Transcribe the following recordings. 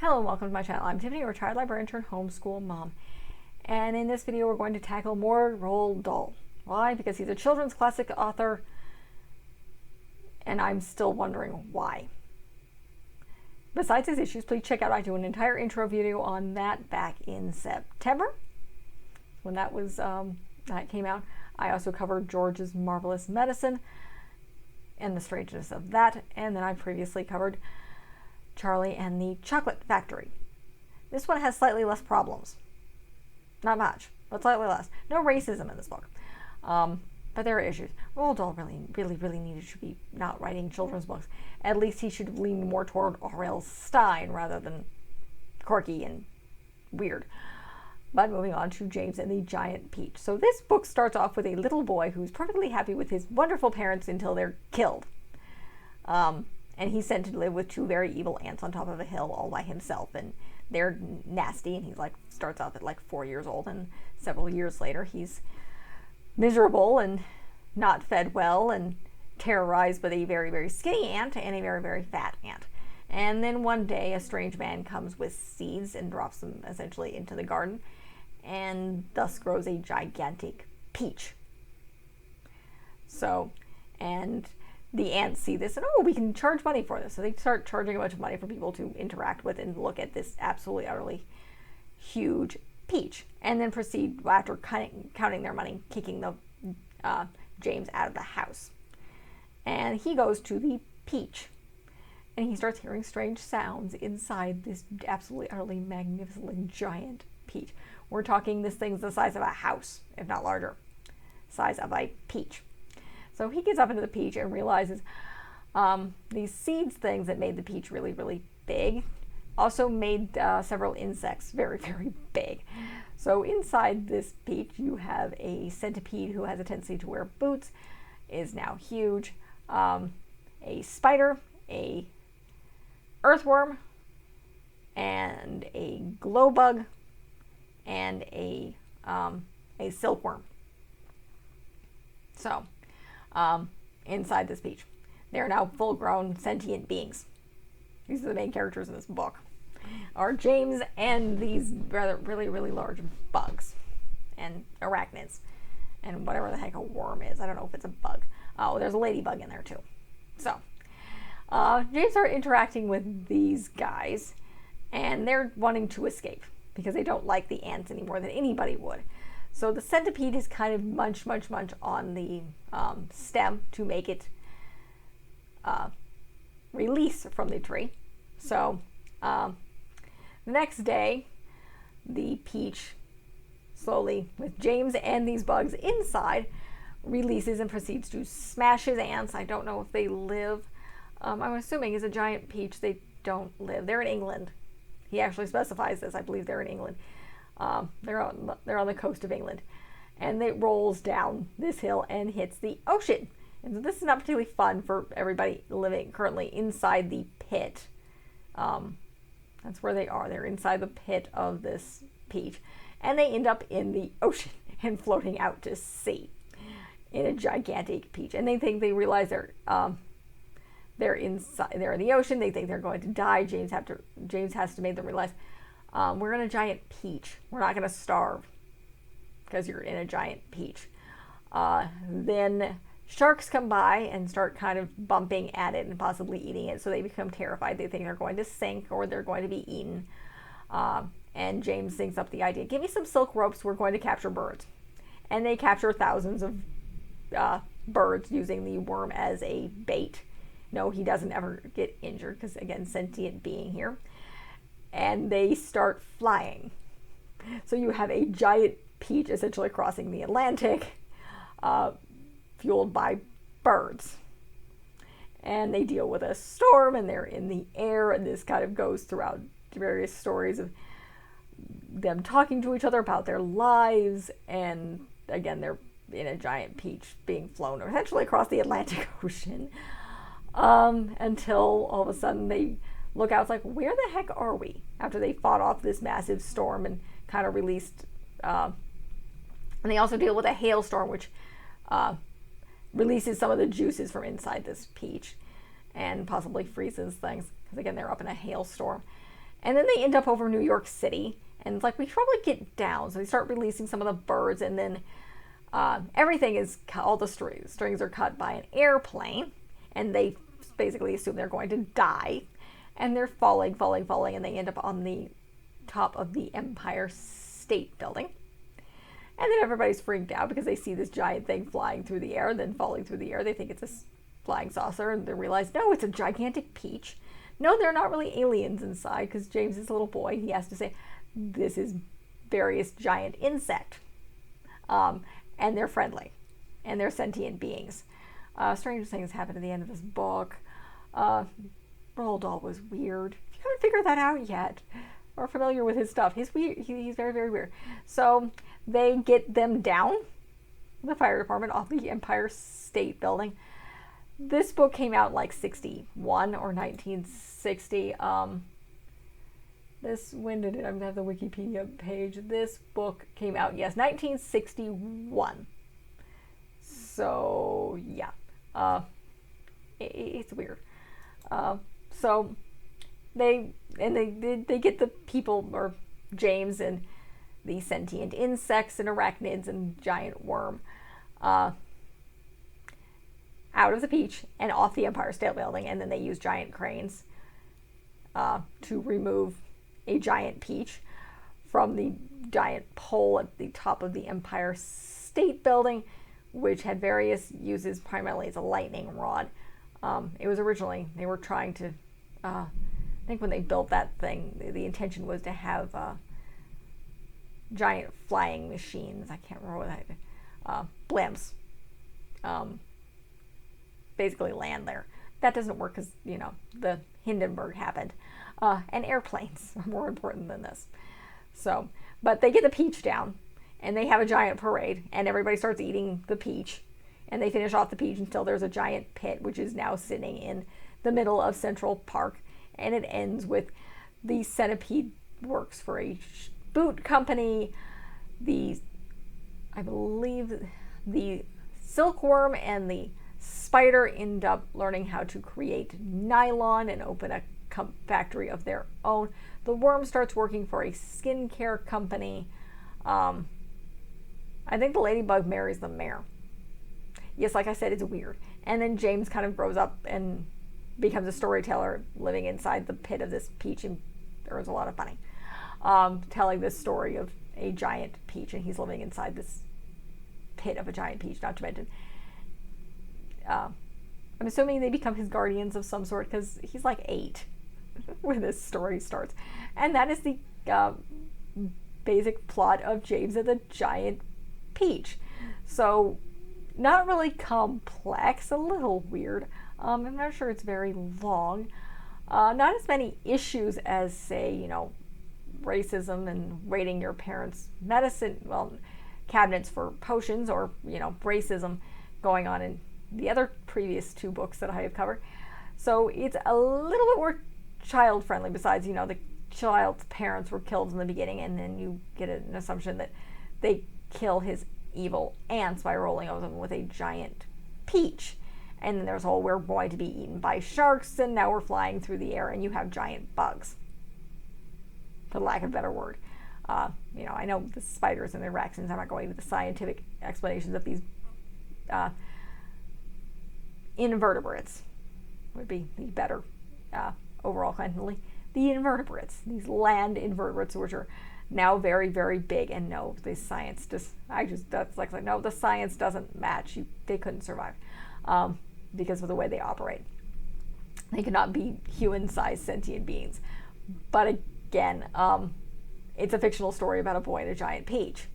Hello and welcome to my channel. I'm Tiffany, a retired librarian turned homeschool mom. And in this video we're going to tackle more Roald Dahl. Why? Because he's a children's classic author and I'm still wondering why. Besides his issues, please check out, I do an entire intro video on that back in September when that came out. I also covered George's Marvelous Medicine and the strangeness of that, and then I previously covered Charlie and the Chocolate Factory. This one has slightly less problems. Not much, but slightly less. No racism in this book. But there are issues. Roald Dahl really needed to be not writing children's books. At least he should lean more toward R.L. Stine rather than quirky and weird. But moving on to James and the Giant Peach. So this book starts off with a little boy who's perfectly happy with his wonderful parents until they're killed. And he's sent to live with two very evil aunts on top of a hill all by himself. And they're nasty, and he's starts off at 4 years old, and several years later he's miserable and not fed well and terrorized by a very skinny ant and a very fat ant. And then one day a strange man comes with seeds and drops them essentially into the garden, and thus grows a gigantic peach. So, and the ants see this and, oh, we can charge money for this. So they start charging a bunch of money for people to interact with and look at this absolutely utterly huge peach, and then proceed, after counting their money, kicking the James out of the house. And he goes to the peach, and he starts hearing strange sounds inside this absolutely utterly magnificent giant peach. We're talking, this thing's the size of a house, if not larger, size of a peach. So he gets up into the peach and realizes these seeds things that made the peach really big also made several insects very big. So inside this peach you have a centipede who has a tendency to wear boots, is now huge, a spider, a earthworm, and a glow bug, and a silkworm. So inside this peach, they are now full-grown sentient beings. These are the main characters in this book, are James and these really large bugs and arachnids and whatever the heck a worm is. I don't know if it's a bug. Oh, there's a ladybug in there too. So James are interacting with these guys, and they're wanting to escape because they don't like the ants any more than anybody would. So the centipede is kind of munch on the stem to make it release from the tree. So the next day, the peach slowly, with James and these bugs inside, releases and proceeds to smash his ants. I don't know if they live. I'm assuming as a giant peach they don't live. They're in England. He actually specifies this. I believe they're in England. They're on the coast of England, and it rolls down this hill and hits the ocean. And so this is not particularly fun for everybody living currently inside the pit. That's where they are. They're inside the pit of this peach, and they end up in the ocean and floating out to sea in a gigantic peach. And they realize they're inside. They're in the ocean. They think they're going to die. James has to make them realize, we're in a giant peach. We're not going to starve because you're in a giant peach. Then sharks come by and start kind of bumping at it and possibly eating it. So they become terrified. They think they're going to sink or they're going to be eaten. And James thinks up the idea, give me some silk ropes. We're going to capture birds. And they capture thousands of birds using the worm as a bait. No, he doesn't ever get injured because, again, sentient being here. And they start flying. So you have a giant peach essentially crossing the Atlantic, fueled by birds. And they deal with a storm, and they're in the air, and this kind of goes throughout various stories of them talking to each other about their lives, and again, they're in a giant peach being flown essentially across the Atlantic Ocean, until all of a sudden they look out. It's like, where the heck are we? After they fought off this massive storm and kind of released, and they also deal with a hailstorm, which releases some of the juices from inside this peach and possibly freezes things, because again, they're up in a hailstorm. And then they end up over New York City. And it's like, we should probably get down. So they start releasing some of the birds. And then everything is, all the strings are cut by an airplane. And they basically assume they're going to die. And they're falling. And they end up on the top of the Empire State Building. And then everybody's freaked out because they see this giant thing flying through the air and then falling through the air. They think it's a flying saucer, and they realize, no, it's a gigantic peach. No, they're not really aliens inside, because James is a little boy. He has to say, this is various giant insect. And they're friendly. And they're sentient beings. Strange things happen at the end of this book. Roald Dahl was weird. If you haven't figured that out yet, or familiar with his stuff, he's weird. He's very, very weird. So they get them down, the fire department, off the Empire State Building. This book came out like 61 or 1960. When did it? I'm gonna have the Wikipedia page. This book came out, yes, 1961. So yeah, it's weird. So they get the people, or James and the sentient insects and arachnids and giant worm, out of the peach and off the Empire State Building, and then they use giant cranes to remove a giant peach from the giant pole at the top of the Empire State Building, which had various uses, primarily as a lightning rod. It was originally, they were trying to, I think when they built that thing, the intention was to have giant flying machines. I can't remember what that, blimps. Basically land there. That doesn't work because, the Hindenburg happened. And airplanes are more important than this. So, but they get the peach down, and they have a giant parade, and everybody starts eating the peach, and they finish off the peach until there's a giant pit, which is now sitting in the middle of Central Park, and it ends with the centipede works for a boot company. I believe the silkworm and the spider end up learning how to create nylon and open a factory of their own. The worm starts working for a skincare company. I think the ladybug marries the mayor. Yes, like I said, it's weird. And then James kind of grows up and becomes a storyteller living inside the pit of this peach and earns a lot of money, telling this story of a giant peach, and he's living inside this pit of a giant peach, not to mention I'm assuming they become his guardians of some sort, because he's like 8 when this story starts. And that is the basic plot of James and the Giant Peach. So, not really complex, a little weird. I'm not sure it's very long. Not as many issues as, say, racism and raiding your parents' cabinets for potions, or, racism going on in the other previous 2 books that I have covered. So it's a little bit more child friendly, besides, the child's parents were killed in the beginning, and then you get an assumption that they kill his evil aunts by rolling over them with a giant peach. And then there's we're going to be eaten by sharks, and now we're flying through the air, and you have giant bugs, for lack of a better word. I know the spiders and the arachnids. I'm not going into the scientific explanations of these invertebrates. Would be the better overall kindly. The invertebrates, these land invertebrates, which are now very, very big, and no, the science no, the science doesn't match. They couldn't survive because of the way they operate. They could not be human-sized sentient beings. But again, it's a fictional story about a boy and a giant peach,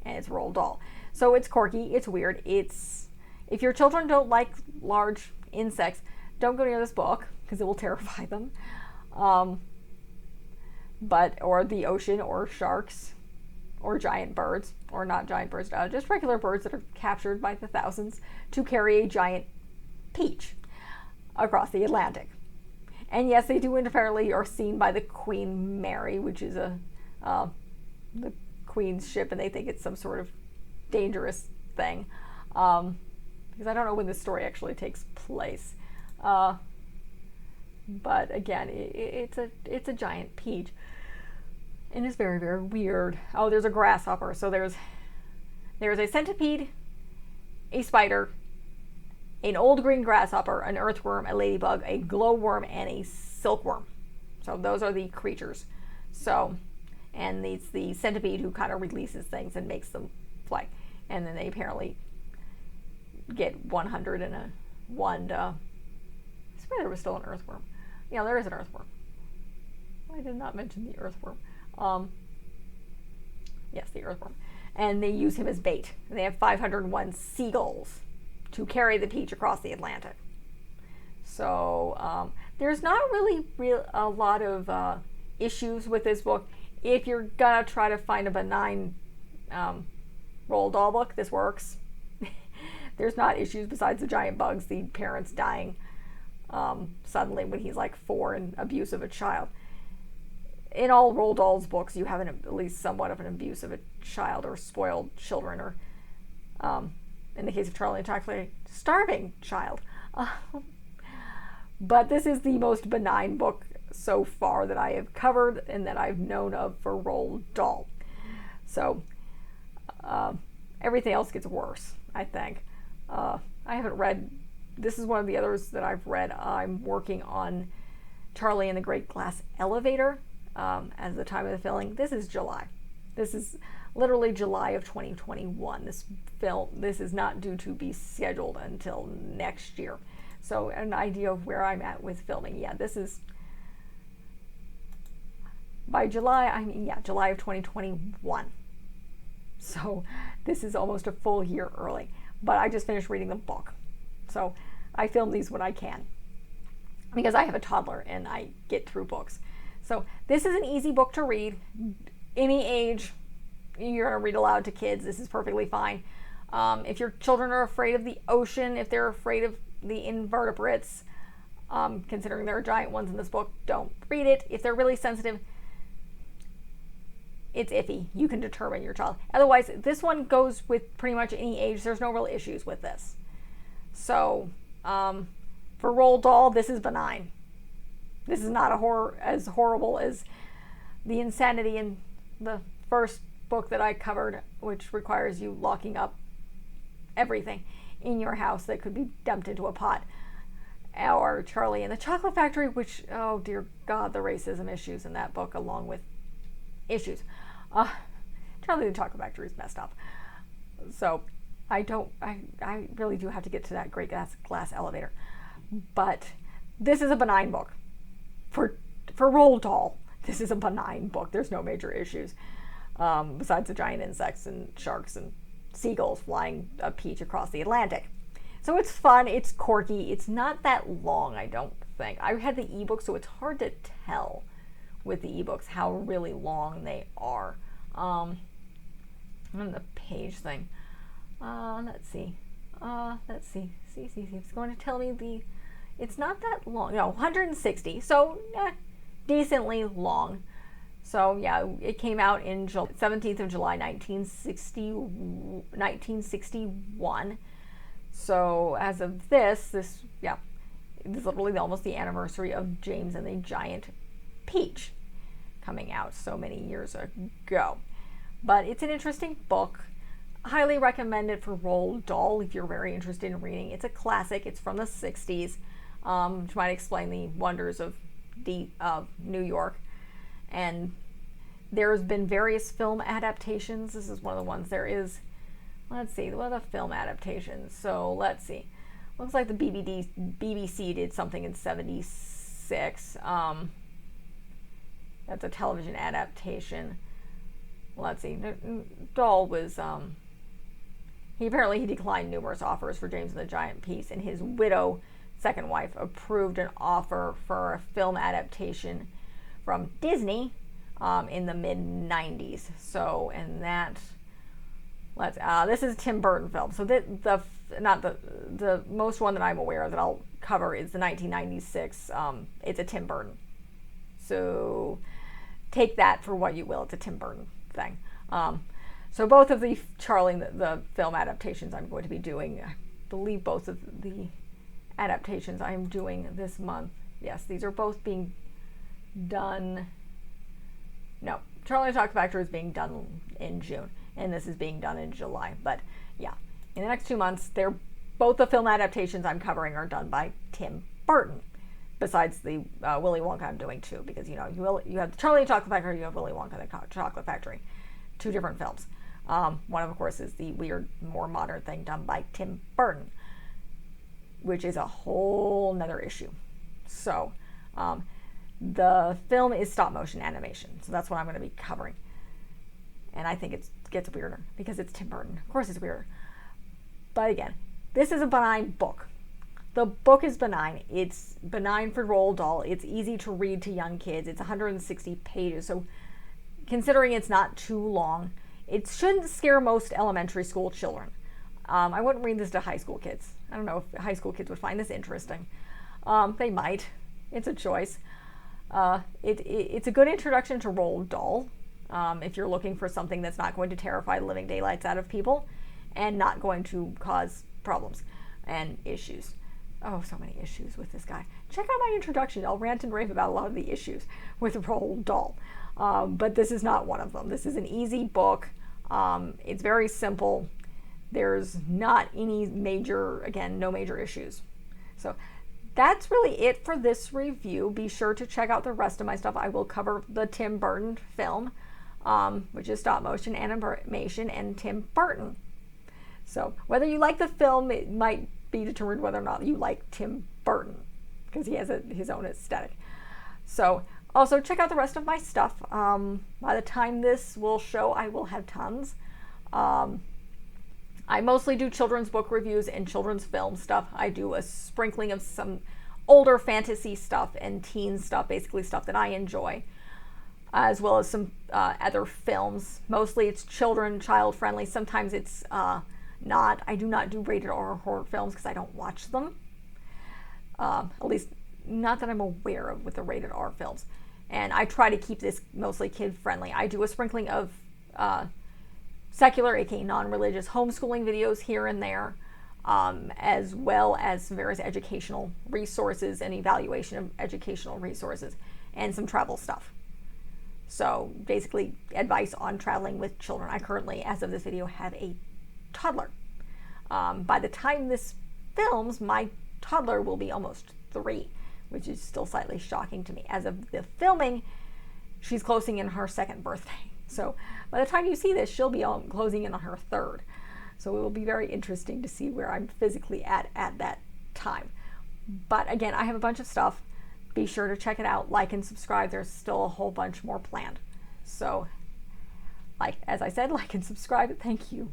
and it's Roald Dahl. So it's quirky, it's weird, if your children don't like large insects, don't go near this book, because it will terrify them. Or the ocean, or sharks, or giant birds, or not giant birds, just regular birds that are captured by the thousands to carry a giant peach across the Atlantic. And yes, they do interfere are seen by the Queen Mary, which is the Queen's ship, and they think it's some sort of dangerous thing. Because I don't know when this story actually takes place. But again, it's a giant peach, and it's very, very weird. Oh, there's a grasshopper. So there's a centipede, a spider, an old green grasshopper, an earthworm, a ladybug, a glowworm, and a silkworm. So those are the creatures. So, and it's the centipede who kind of releases things and makes them fly. And then they apparently get 101 to... I swear there was still an earthworm. Yeah, there is an earthworm. I did not mention the earthworm. Yes, the earthworm. And they use him as bait. And they have 501 seagulls to carry the peach across the Atlantic. So there's not really a lot of issues with this book. If you're gonna try to find a benign Roald Dahl book, this works. There's not issues besides the giant bugs, the parents dying suddenly when he's like 4 and abuse of a child. In all Roald Dahl's books, you have at least somewhat of an abuse of a child or spoiled children, or in the case of Charlie and Chocolate, starving child. But this is the most benign book so far that I have covered and that I've known of for Roald Dahl. So everything else gets worse, I think. I haven't read, this is one of the others that I've read. I'm working on Charlie and the Great Glass Elevator as the time of the filming. This is July. This is literally July of 2021. This is not due to be scheduled until next year. So an idea of where I'm at with filming. Yeah, this is by July, July of 2021. So this is almost a full year early. But I just finished reading the book. So I film these when I can, because I have a toddler and I get through books. So this is an easy book to read. Any age, you're going to read aloud to kids. This is perfectly fine. If your children are afraid of the ocean, if they're afraid of the invertebrates, considering there are giant ones in this book, don't read it. If they're really sensitive, it's iffy. You can determine your child. Otherwise, this one goes with pretty much any age. There's no real issues with this. So, for Roald Dahl, this is benign. This is not as horrible as the insanity in the first book that I covered, which requires you locking up everything in your house that could be dumped into a pot. Or Charlie and the Chocolate Factory, which, oh dear God, the racism issues in that book, along with issues. Charlie and the Chocolate Factory is messed up. So I really do have to get to that Great Glass Elevator. But this is a benign book. For Roald Dahl, this is a benign book. There's no major issues. Besides the giant insects and sharks and seagulls flying a peach across the Atlantic. So it's fun, it's quirky, it's not that long, I don't think. I had the ebook, so it's hard to tell with the ebooks how really long they are. On the page thing. Let's see. It's going to tell me it's not that long. No, 160. So decently long. So yeah, it came out in 17th of July, 1961. So as of this is literally almost the anniversary of James and the Giant Peach coming out so many years ago. But it's an interesting book. Highly recommend it for Roald Dahl if you're very interested in reading. It's a classic. It's from the 60s. Which might explain the wonders of New York. And there's been various film adaptations. This is one of the ones there is. Let's see, what are the film adaptations? So let's see. Looks like the BBC did something in 76. That's a television adaptation. Let's see. Dahl was he declined numerous offers for James and the Giant Peach, and his widow, second wife, approved an offer for a film adaptation from Disney in the mid-90s. So, and that, this is a Tim Burton film. So the most one that I'm aware of that I'll cover is the 1996. It's a Tim Burton. So take that for what you will. It's a Tim Burton thing. So both of the Charlie, the film adaptations I'm going to be doing, I believe both of the adaptations I am doing this month. Yes, these are both being done. No, Charlie and the Chocolate Factory is being done in June, and this is being done in July. But yeah, in the next 2 months, both the film adaptations I'm covering are done by Tim Burton. Besides the Willy Wonka I'm doing too, because you have Charlie and the Chocolate Factory, you have Willy Wonka and the Chocolate Factory, 2 different films. One of course is the weird, more modern thing done by Tim Burton, which is a whole nother issue. So the film is stop motion animation, so that's what I'm going to be covering. And I think it gets weirder because it's Tim Burton. Of course it's weirder. But again, this is a benign book. The book is benign. It's benign for Roald Dahl. It's easy to read to young kids. It's 160 pages, so considering it's not too long, it shouldn't scare most elementary school children. I wouldn't read this to high school kids. I don't know if high school kids would find this interesting. They might. It's a choice. It's a good introduction to Roald Dahl if you're looking for something that's not going to terrify the living daylights out of people and not going to cause problems and issues. Oh, so many issues with this guy. Check out my introduction. I'll rant and rave about a lot of the issues with Roald Dahl. But this is not one of them. This is an easy book. It's very simple. There's not any no major issues. So that's really it for this review. Be sure to check out the rest of my stuff. I will cover the Tim Burton film, which is stop motion animation, and Tim Burton. So whether you like the film, it might be determined whether or not you like Tim Burton, because he has his own aesthetic. So also check out the rest of my stuff. By the time this will show, I will have tons. I mostly do children's book reviews and children's film stuff. I do a sprinkling of some older fantasy stuff and teen stuff, basically stuff that I enjoy, as well as some other films. Mostly it's child friendly. Sometimes it's not. I do not do rated R horror films because I don't watch them. At least not that I'm aware of with the rated R films. And I try to keep this mostly kid friendly. I do a sprinkling of secular, aka non-religious, homeschooling videos here and there, as well as various educational resources and evaluation of educational resources, and some travel stuff. So basically advice on traveling with children. I currently, as of this video, have a toddler. By the time this films, my toddler will be almost 3, which is still slightly shocking to me. As of the filming, she's closing in her 2nd birthday. So by the time you see this, she'll be closing in on her 3rd. So it will be very interesting to see where I'm physically at that time. But again, I have a bunch of stuff. Be sure to check it out, like and subscribe. There's still a whole bunch more planned. So, as I said, like and subscribe. Thank you.